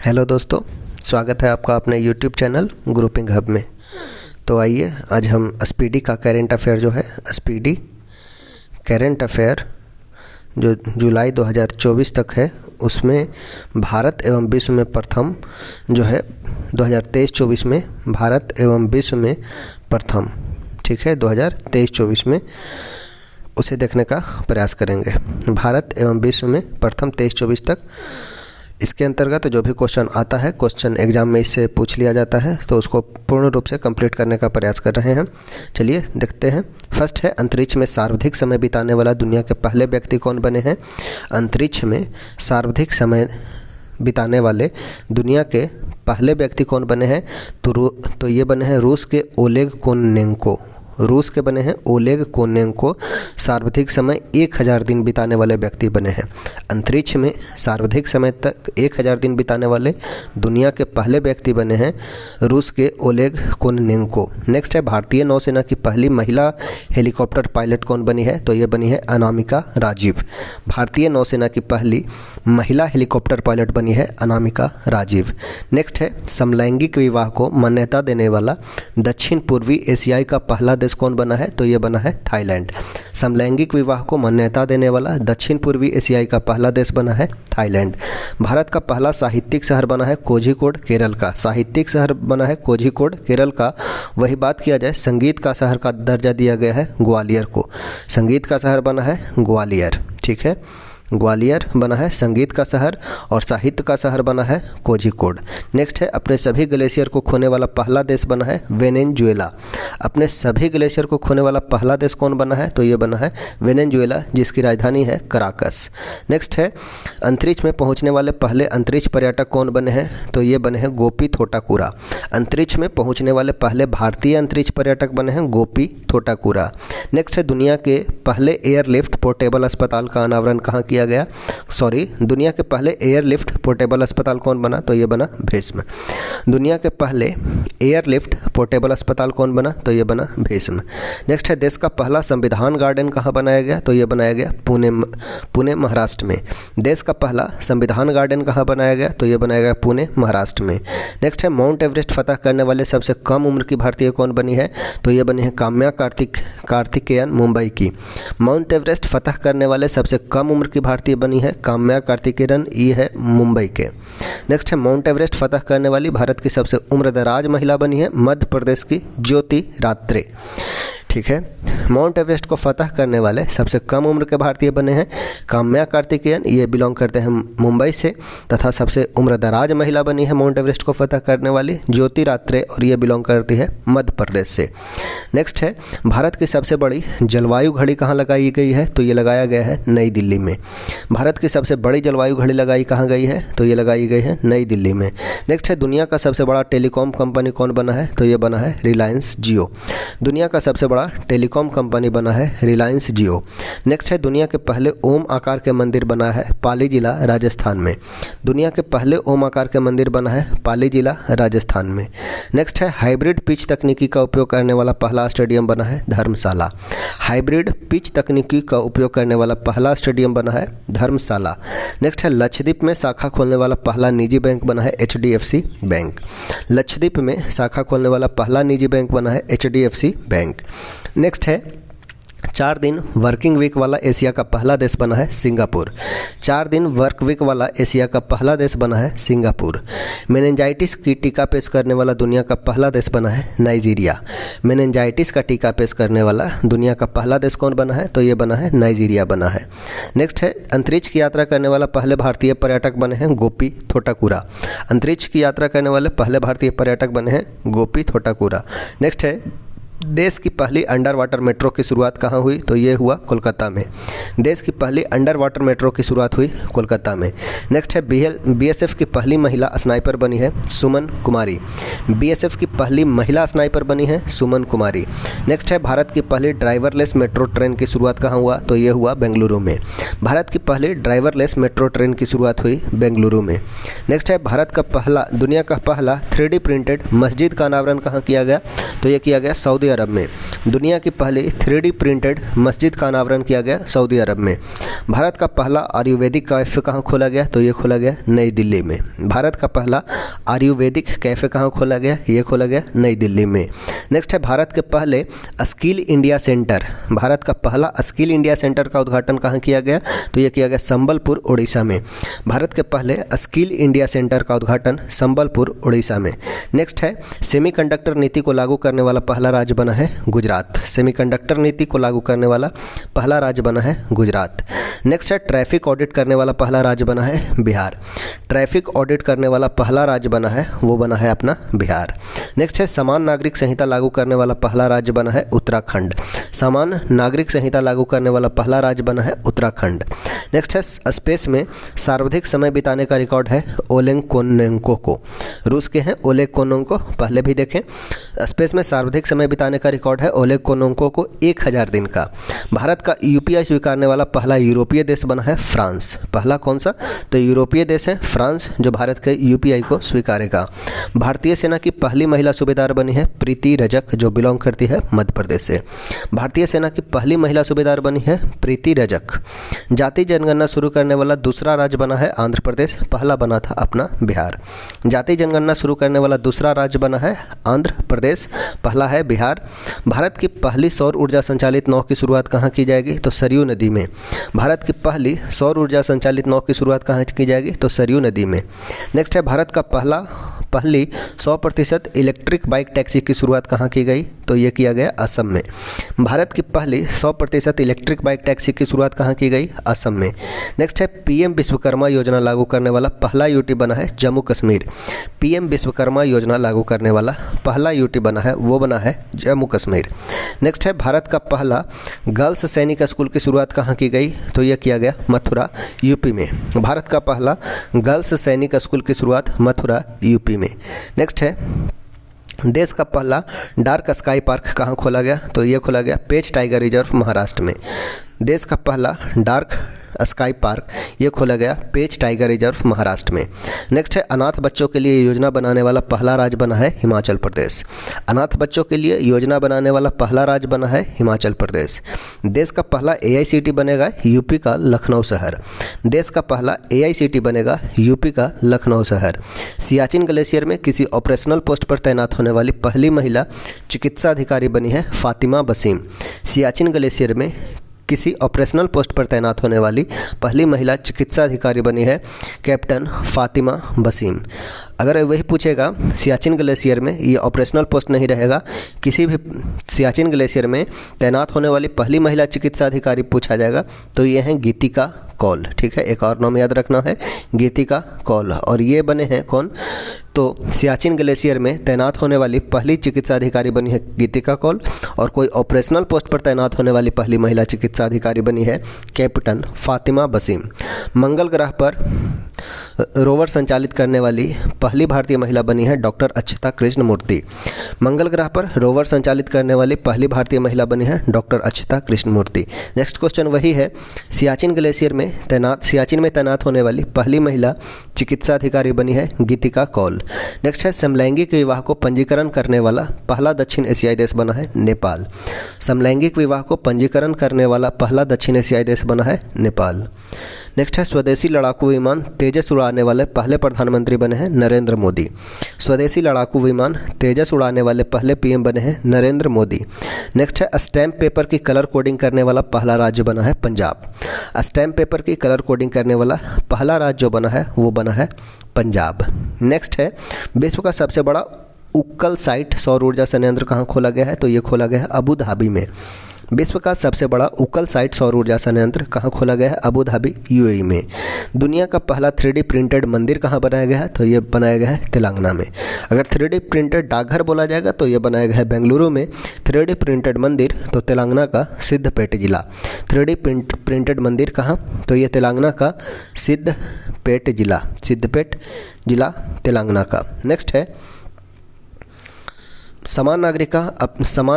Hello दोस्तों, स्वागत है आपका अपने यूट्यूब चैनल ग्रुपिंग हब में। तो आइए आज हम स्पीडी का करेंट अफेयर जो है स्पीडी करेंट अफेयर जो जुलाई 2024 तक है उसमें भारत एवं विश्व में प्रथम जो है 2023-24 में भारत एवं विश्व में प्रथम, ठीक है, 2023-24 में उसे देखने का प्रयास करेंगे। भारत एवं विश्व में प्रथम 23-24 तक। इसके अंतर्गत जो भी क्वेश्चन आता है, क्वेश्चन एग्जाम में इससे पूछ लिया जाता है, तो उसको पूर्ण रूप से कंप्लीट करने का प्रयास कर रहे हैं। चलिए देखते हैं। फर्स्ट है, अंतरिक्ष में सर्वाधिक समय बिताने वाला दुनिया के पहले व्यक्ति कौन बने हैं? अंतरिक्ष में सर्वाधिक समय बिताने वाले दुनिया के पहले व्यक्ति कौन बने हैं? तो ये बने हैं रूस के ओलेग कोनेंको। रूस के बने हैं ओलेग कोनेंको। सर्वाधिक समय 1000 दिन बिताने वाले व्यक्ति बने हैं। अंतरिक्ष में सर्वाधिक समय तक 1000 दिन बिताने वाले दुनिया के पहले व्यक्ति बने हैं रूस के ओलेग कोनेंको। नेक्स्ट है, भारतीय नौसेना की पहली महिला हेलीकॉप्टर पायलट कौन बनी है? तो ये बनी है अनामिका राजीव। भारतीय नौसेना की पहली महिला हेलीकॉप्टर पायलट बनी है अनामिका राजीव। नेक्स्ट है, समलैंगिक विवाह को मान्यता देने वाला दक्षिण पूर्वी एशियाई का पहला देश कौन बना है? तो ये बना है थाईलैंड। समलैंगिक विवाह को मान्यता देने वाला दक्षिण पूर्वी एशियाई का पहला देश बना है थाईलैंड। भारत का पहला साहित्यिक शहर बना है कोझिकोड, केरल का। साहित्यिक शहर बना है कोझिकोड, केरल का। वही बात किया जाए, संगीत का शहर का दर्जा दिया गया है ग्वालियर को। संगीत का शहर बना है ग्वालियर, ठीक है, ग्वालियर बना है संगीत का शहर, और साहित्य का शहर बना है कोझिकोड। नेक्स्ट है, अपने सभी ग्लेशियर को खोने वाला पहला देश बना है वेनेजुएला। अपने सभी ग्लेशियर को खोने वाला पहला देश कौन बना है? तो ये बना है वेनेजुएला, जिसकी राजधानी है कराकस। नेक्स्ट है, अंतरिक्ष में पहुंचने वाले पहले अंतरिक्ष पर्यटक कौन बने हैं? तो ये बने हैं गोपी थोटाकुरा। अंतरिक्ष में पहुंचने वाले पहले भारतीय अंतरिक्ष पर्यटक बने हैं गोपी थोटाकुरा। नेक्स्ट है, दुनिया के पहले एयरलिफ्ट पोर्टेबल अस्पताल का अनावरण कहाँ किया गया? दुनिया के पहले एयरलिफ्ट पोर्टेबल अस्पताल कौन बना? तो ये बना भीष्म। दुनिया के पहले एयरलिफ्ट पोर्टेबल अस्पताल कौन बना? तो ये बना भीष्म। नेक्स्ट है, देश का पहला संविधान गार्डन कहाँ बनाया गया? तो ये बनाया गया पुणे महाराष्ट्र में। देश का पहला संविधान गार्डन कहाँ बनाया गया? तो ये बनाया गया पुणे महाराष्ट्र में। नेक्स्ट है, माउंट एवरेस्ट फतह करने वाले सबसे कम उम्र की भारतीय कौन बनी है? तो ये बनी है काम्या कार्तिकेयन, मुंबई की। माउंट एवरेस्ट फतह करने वाले सबसे कम उम्र की भारतीय बनी है काम्या कार्तिकेयन, ये है मुंबई के। नेक्स्ट है, माउंट एवरेस्ट फतह करने वाली भारत की सबसे उम्रदराज महिला बनी है मध्य प्रदेश की ज्योति रात्रे, ठीक है। माउंट एवरेस्ट को फतह करने वाले सबसे कम उम्र के भारतीय बने हैं काम्या कार्तिकेयन, ये बिलोंग करते हैं मुंबई से। तथा सबसे उम्रदराज महिला बनी है माउंट एवरेस्ट को फतह करने वाली ज्योति रात्रे, और ये बिलोंग करती है मध्य प्रदेश से। नेक्स्ट है, भारत की सबसे बड़ी जलवायु घड़ी कहाँ लगाई गई है? तो ये लगाया गया है नई दिल्ली में। भारत की सबसे बड़ी जलवायु घड़ी लगाई कहाँ गई है? तो ये लगाई गई है नई दिल्ली में। नेक्स्ट है, दुनिया का सबसे बड़ा टेलीकॉम कंपनी कौन बना है? तो ये बना है रिलायंस जियो। दुनिया का सबसे बड़ा टेलीकॉम कंपनी बना है रिलायंस जियो। नेक्स्ट है, दुनिया के पहले ओम आकार के मंदिर बना है पाली जिला राजस्थान में। दुनिया के पहले ओम आकार के मंदिर बना है पाली जिला राजस्थान में। नेक्स्ट है, हाइब्रिड पिच तकनीकी का उपयोग करने वाला पहला स्टेडियम बना है धर्मशाला। हाइब्रिड पिच तकनीकी का उपयोग करने वाला पहला स्टेडियम बना है धर्मशाला। नेक्स्ट है, लक्षद्वीप में शाखा खोलने वाला पहला निजी बैंक बना है HDFC बैंक। लक्षद्वीप में शाखा खोलने वाला पहला निजी बैंक बना है HDFC बैंक। नेक्स्ट है, 4 दिन वर्किंग वीक वाला एशिया का पहला देश बना है सिंगापुर। 4 दिन वर्क वीक वाला एशिया का पहला देश बना है सिंगापुर। मेनिंजाइटिस की टीका पेश करने वाला दुनिया का पहला देश बना है नाइजीरिया। मेनिंजाइटिस का टीका पेश करने वाला दुनिया का पहला देश कौन बना है? तो ये बना है नाइजीरिया बना है। नेक्स्ट है, अंतरिक्ष की यात्रा करने वाला पहले भारतीय पर्यटक बने हैं गोपी थोटाकुरा। अंतरिक्ष की यात्रा करने वाले पहले भारतीय पर्यटक बने हैं गोपी थोटाकुरा। नेक्स्ट है, देश की पहली अंडर वाटर मेट्रो की शुरुआत कहाँ हुई? तो ये हुआ कोलकाता में। देश की पहली अंडर वाटर मेट्रो की शुरुआत हुई कोलकाता में। नेक्स्ट है, BSF की पहली महिला स्नाइपर बनी है सुमन कुमारी। BSF की पहली महिला स्नाइपर बनी है सुमन कुमारी। नेक्स्ट है, भारत की पहली ड्राइवरलेस मेट्रो ट्रेन की शुरुआत कहाँ हुआ? तो ये हुआ बेंगलुरु में। भारत की पहली ड्राइवरलेस मेट्रो ट्रेन की शुरुआत हुई बेंगलुरु में। नेक्स्ट है, भारत का पहला दुनिया का पहला 3D प्रिंटेड मस्जिद का अनावरण कहाँ किया गया? तो ये किया गया सऊदी अरब में। दुनिया की पहली 3D प्रिंटेड मस्जिद का अनावरण किया गया सऊदी अरब में। भारत का पहला आयुर्वेदिक कैफ़े कहाँ खोला गया? तो ये खोला गया नई दिल्ली में। भारत का पहला आयुर्वेदिक कैफ़े कहाँ खोला गया? ये खोला गया नई दिल्ली में। नेक्स्ट है भारत के पहले स्किल इंडिया सेंटर, भारत का पहला स्किल इंडिया सेंटर का उद्घाटन कहाँ किया गया? तो ये किया गया संबलपुर उड़ीसा में। भारत के पहले स्किल इंडिया सेंटर का उद्घाटन संबलपुर उड़ीसा में। नेक्स्ट है सेमीकंडक्टर नीति को लागू करने वाला पहला राज्य बना है गुजरात। सेमीकंडक्टर नीति को लागू करने वाला पहला राज्य बना है गुजरात। नेक्स्ट है ट्रैफिक ऑडिट करने वाला पहला राज्य बना है बिहार। ट्रैफिक ऑडिट करने वाला पहला राज्य बना है, वो बना है अपना बिहार। नेक्स्ट है समान नागरिक संहिता लागू करने वाला पहला राज्य बना है उत्तराखंड। समान नागरिक संहिता लागू करने वाला पहला राज्य बना है उत्तराखंड। नेक्स्ट है स्पेस में सर्वाधिक समय बिताने का रिकॉर्ड है ओलेग कोनोन्को को। रूस के हैं ओलेग कोनोन्को, पहले भी देखें। स्पेस में सर्वाधिक समय बिताने का रिकॉर्ड है ओलेग कोनोन्को को 1000 दिन का। भारत का यूपीआई स्वीकारने वाला पहला यूरोपीय देश बना है फ्रांस। पहला कौन सा? तो यूरोपीय देश है फ्रांस जो भारत के यूपीआई को स्वीकारेगा। भारतीय सेना की पहली महिला सूबेदार बनी है प्रीति रजक, जो बिलोंग करती है मध्य प्रदेश से। भारतीय सेना की पहली महिला सूबेदार बनी है प्रीति रजक। जाति जनगणना शुरू करने वाला दूसरा राज्य बना है आंध्र प्रदेश, पहला बना था अपना बिहार। जाति जनगणना शुरू करने वाला दूसरा राज्य बना है आंध्र प्रदेश, पहला है बिहार। भारत की पहली सौर ऊर्जा संचालित नाव की शुरुआत कहाँ की जाएगी? तो सरयू नदी में। भारत की पहली सौर ऊर्जा संचालित नाव की शुरुआत कहाँ की जाएगी? तो सरयू नदी में। नेक्स्ट है भारत का पहली 100% इलेक्ट्रिक बाइक टैक्सी की शुरुआत कहाँ की गई? तो ये किया गया असम में। भारत की पहली 100% इलेक्ट्रिक बाइक टैक्सी की शुरुआत कहाँ की गई? असम में। नेक्स्ट है पीएम विश्वकर्मा योजना लागू करने वाला पहला यूटी बना है जम्मू कश्मीर। पीएम विश्वकर्मा योजना लागू करने वाला पहला यूटी बना है, वो बना है जम्मू कश्मीर। नेक्स्ट है भारत का पहला गर्ल्स सैनिक स्कूल की शुरुआत कहाँ की गई? तो यह किया गया मथुरा यूपी में। भारत का पहला गर्ल्स सैनिक स्कूल की शुरुआत मथुरा यूपी में। नेक्स्ट है देश का पहला डार्क स्काई पार्क कहाँ खोला गया? तो ये खोला गया पेंच टाइगर रिजर्व महाराष्ट्र में। देश का पहला डार्क स्काई पार्क ये खोला गया पेंच टाइगर रिजर्व महाराष्ट्र में। नेक्स्ट है अनाथ बच्चों के लिए योजना बनाने वाला पहला राज्य बना है हिमाचल प्रदेश। अनाथ बच्चों के लिए योजना बनाने वाला पहला राज्य बना है हिमाचल प्रदेश। देश का पहला एआईसीटी बनेगा यूपी का लखनऊ शहर। देश का पहला एआईसीटी बनेगा यूपी का लखनऊ शहर। सियाचिन ग्लेशियर में किसी ऑपरेशनल पोस्ट पर तैनात होने वाली पहली महिला चिकित्सा अधिकारी बनी है फातिमा बसीम। सियाचिन ग्लेशियर में किसी ऑपरेशनल पोस्ट पर तैनात होने वाली पहली महिला चिकित्सा अधिकारी बनी है कैप्टन फातिमा बसीम। अगर वही पूछेगा सियाचिन ग्लेशियर में, ये ऑपरेशनल पोस्ट नहीं रहेगा, किसी भी सियाचिन ग्लेशियर में तैनात होने वाली पहली महिला चिकित्सा अधिकारी पूछा जाएगा तो ये हैं गीतिका कौल। ठीक है, एक और नाम याद रखना है गीतिका कौल। और ये बने हैं कौन? तो सियाचिन ग्लेशियर में तैनात होने वाली पहली चिकित्सा अधिकारी बनी है गीतिका कौल, और कोई ऑपरेशनल पोस्ट पर तैनात होने वाली पहली महिला चिकित्सा अधिकारी बनी है कैप्टन फातिमा बसीम। मंगल ग्रह पर रोवर संचालित करने वाली पहली भारतीय महिला बनी है डॉक्टर अक्षता कृष्णमूर्ति। मंगल ग्रह पर रोवर संचालित करने वाली पहली भारतीय महिला बनी है डॉक्टर अक्षता कृष्णमूर्ति। नेक्स्ट क्वेश्चन वही है, सियाचिन ग्लेशियर में सियाचिन में तैनात होने वाली पहली महिला चिकित्सा अधिकारी बनी है गीतिका कौल। नेक्स्ट है समलैंगिक विवाह को पंजीकरण करने वाला पहला दक्षिण एशियाई देश बना है नेपाल। समलैंगिक विवाह को पंजीकरण करने वाला पहला दक्षिण एशियाई देश बना है नेपाल। नेक्स्ट है स्वदेशी लड़ाकू विमान तेजस उड़ाने वाले पहले प्रधानमंत्री बने हैं नरेंद्र मोदी। स्वदेशी लड़ाकू विमान तेजस उड़ाने वाले पहले पीएम बने हैं नरेंद्र मोदी। नेक्स्ट है स्टैम्प पेपर की कलर कोडिंग करने वाला पहला राज्य बना है पंजाब। स्टैम्प पेपर की कलर कोडिंग करने वाला पहला राज्य जो बना है वो बना है पंजाब। नेक्स्ट है विश्व का सबसे बड़ा उक्कल साइट सौर ऊर्जा संयंत्र कहाँ खोला गया है? तो ये खोला गया है अबू धाबी में। विश्व का सबसे बड़ा उक्कल साइट सौर ऊर्जा संयंत्र कहाँ खोला गया है? अबू धाबी यूएई में। दुनिया का पहला 3D प्रिंटेड मंदिर कहाँ बनाया गया है? तो ये बनाया गया है तेलंगाना में। अगर 3D प्रिंटेड डाकघर बोला जाएगा तो ये बनाया गया है बेंगलुरु में। 3D प्रिंटेड मंदिर तो तेलंगाना का सिद्धपेट जिला। 3D प्रिंटेड मंदिर कहाँ? तो ये तेलंगाना का सिद्धपेट जिला तेलंगाना का। नेक्स्ट है समान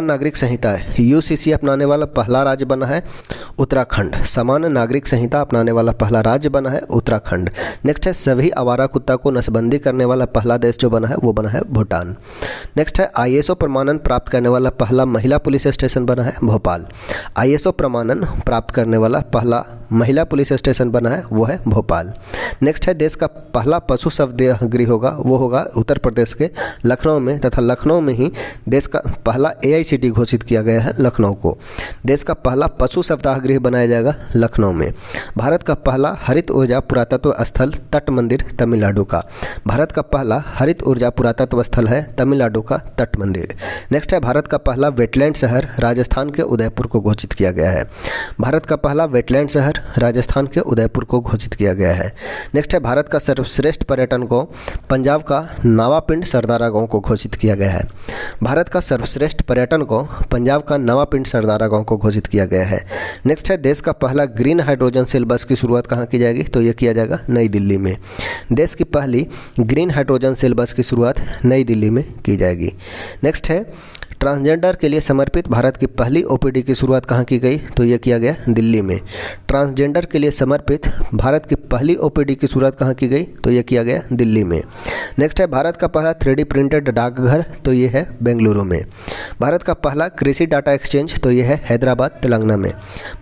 नागरिक संहिता है यूसीसी अपनाने वाला पहला राज्य बना है उत्तराखंड। समान नागरिक संहिता अपनाने वाला पहला राज्य बना है उत्तराखंड। नेक्स्ट है सभी आवारा कुत्ता को नसबंदी करने वाला पहला देश जो बना है वो बना है भूटान। नेक्स्ट है आईएसओ प्रमाणन प्राप्त करने वाला पहला महिला पुलिस स्टेशन बना है भोपाल। आईएसओ प्रमाणन प्राप्त करने वाला पहला महिला पुलिस स्टेशन बना है वो है भोपाल। नेक्स्ट है देश का पहला पशु शवदाह गृह होगा वो होगा उत्तर प्रदेश के लखनऊ में, तथा लखनऊ में ही देश का पहला AICT घोषित किया गया है लखनऊ को। देश का पहला पशु शवदाह गृह बनाया जाएगा लखनऊ में। भारत का पहला हरित ऊर्जा पुरातत्व स्थल तट मंदिर तमिलनाडु का। भारत का पहला हरित ऊर्जा पुरातत्व स्थल है तमिलनाडु का तट मंदिर। नेक्स्ट है भारत का पहला वेटलैंड शहर राजस्थान के उदयपुर को घोषित किया गया है। भारत का पहला वेटलैंड शहर राजस्थान के उदयपुर को घोषित किया गया है। नेक्स्ट है भारत का सर्वश्रेष्ठ पर्यटन को पंजाब का नवापिंड सरदारा गांव को घोषित किया गया है। भारत का सर्वश्रेष्ठ पर्यटन को पंजाब का नवापिंड सरदारा गांव को घोषित किया गया है। नेक्स्ट है देश का पहला ग्रीन हाइड्रोजन सेल बस की शुरुआत कहाँ की जाएगी, तो ये किया जाएगा नई दिल्ली में। देश की पहली ग्रीन हाइड्रोजन सेल बस की शुरुआत नई दिल्ली में की जाएगी। नेक्स्ट है ट्रांसजेंडर के लिए समर्पित भारत की पहली OPD की शुरुआत कहाँ की गई, तो ये किया गया दिल्ली में। ट्रांसजेंडर के लिए समर्पित भारत की पहली OPD की शुरुआत कहाँ की गई, तो ये किया गया दिल्ली में। नेक्स्ट है भारत का पहला 3D प्रिंटेड डाकघर, तो ये है बेंगलुरु में। भारत का पहला कृषि डाटा एक्सचेंज, तो ये है हैदराबाद तेलंगाना में।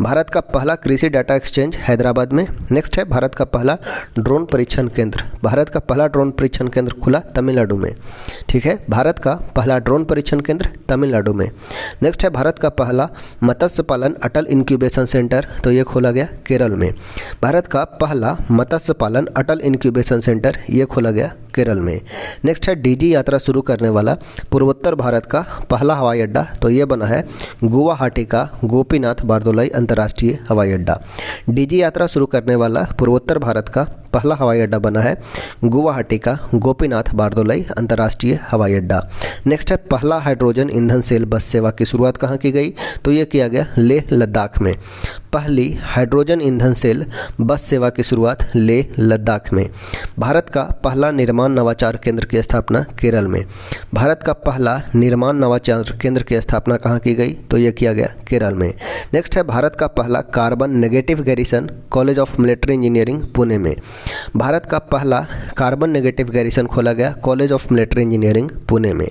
भारत का पहला कृषि डाटा एक्सचेंज हैदराबाद में। नेक्स्ट है भारत का पहला ड्रोन परीक्षण केंद्र। भारत का पहला ड्रोन परीक्षण केंद्र खुला तमिलनाडु में। ठीक है, भारत का पहला ड्रोन परीक्षण केंद्र तमिलनाडु में। नेक्स्ट है भारत का पहला मत्स्य पालन अटल इंक्यूबेशन सेंटर, तो ये खोला गया केरल में। भारत का पहला मत्स्य पालन अटल इंक्यूबेशन सेंटर ये खोला गया केरल में। नेक्स्ट है DG यात्रा शुरू करने वाला पूर्वोत्तर भारत का पहला हवाई अड्डा, तो ये बना है गुवाहाटी का गोपीनाथ बारदोलाई अंतर्राष्ट्रीय हवाई अड्डा। DG यात्रा शुरू करने वाला पूर्वोत्तर भारत का पहला हवाई अड्डा बना है गुवाहाटी का गोपीनाथ बारदोलाई अंतर्राष्ट्रीय हवाई अड्डा। नेक्स्ट है पहला हाइड्रोजन ईंधन सेल बस सेवा की शुरुआत कहाँ की गई, तो ये किया गया लेह लद्दाख में। पहली हाइड्रोजन ईंधन सेल बस सेवा की शुरुआत लेह लद्दाख में। भारत का पहला निर्माण नवाचार केंद्र की स्थापना केरल में। भारत का पहला निर्माण नवाचार केंद्र की स्थापना कहाँ की गई, तो ये किया गया केरल में। नेक्स्ट है भारत का पहला carbon negative garrison college of military engineering Pune में। भारत का पहला कार्बन नेगेटिव गैरिसन खोला गया college of military engineering Pune में।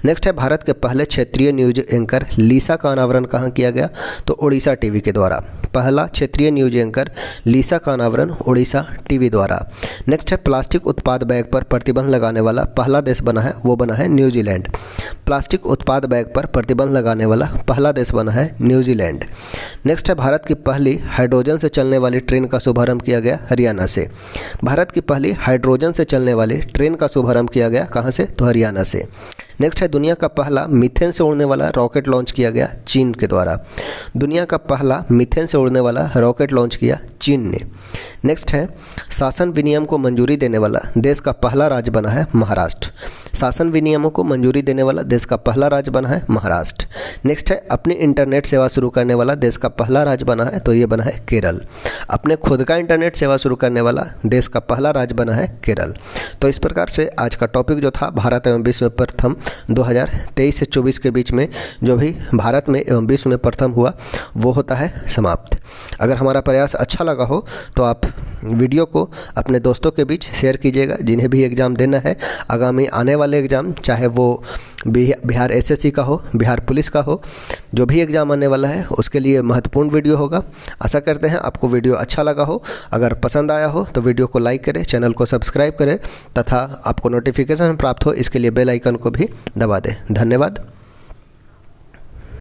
नेक्स्ट है भारत के पहले क्षेत्रीय न्यूज एंकर लीसा का अनावरण कहाँ किया गया, तो ओडिशा टीवी के द्वारा। पहला क्षेत्रीय न्यूज एंकर लीसा का अनावरण ओडिशा टीवी द्वारा। नेक्स्ट है प्लास्टिक उत्पाद बैग पर प्रतिबंध लगाने वाला पहला देश बना है वो बना है न्यूजीलैंड। प्लास्टिक उत्पाद बैग पर प्रतिबंध लगाने वाला पहला देश बना है न्यूजीलैंड। नेक्स्ट है भारत की पहली हाइड्रोजन से चलने वाली ट्रेन का शुभारंभ किया गया हरियाणा से। भारत की पहली हाइड्रोजन से चलने वाली ट्रेन का शुभारंभ किया गया कहाँ से, तो हरियाणा से। नेक्स्ट है दुनिया का पहला मीथेन से उड़ने वाला रॉकेट लॉन्च किया गया चीन के द्वारा। दुनिया का पहला मीथेन से उड़ने वाला रॉकेट लॉन्च किया चीन ने। नेक्स्ट है शासन विनियम को मंजूरी देने वाला देश का पहला राज्य बना है महाराष्ट्र। शासन विनियमों को मंजूरी देने वाला देश का पहला राज्य बना है महाराष्ट्र। नेक्स्ट है अपनी इंटरनेट सेवा शुरू करने वाला देश का पहला राज्य बना है, तो ये बना है केरल। अपने खुद का इंटरनेट सेवा शुरू करने वाला देश का पहला राज्य बना है केरल। तो इस प्रकार से आज का टॉपिक जो था भारत एवं विश्व में प्रथम 2023 से 24 के बीच में जो भी भारत में एवं विश्व में प्रथम हुआ वो होता है समाप्त। अगर हमारा प्रयास अच्छा लगा हो तो आप वीडियो को अपने दोस्तों के बीच शेयर कीजिएगा जिन्हें भी एग्ज़ाम देना है। आगामी आने वाले एग्ज़ाम चाहे वो बिहार SSC का हो, बिहार पुलिस का हो, जो भी एग्ज़ाम आने वाला है उसके लिए महत्वपूर्ण वीडियो होगा। आशा करते हैं आपको वीडियो अच्छा लगा हो। अगर पसंद आया हो तो वीडियो को लाइक करें, चैनल को सब्सक्राइब करें तथा आपको नोटिफिकेशन प्राप्त हो इसके लिए बेल आइकन को भी दबा दें। धन्यवाद।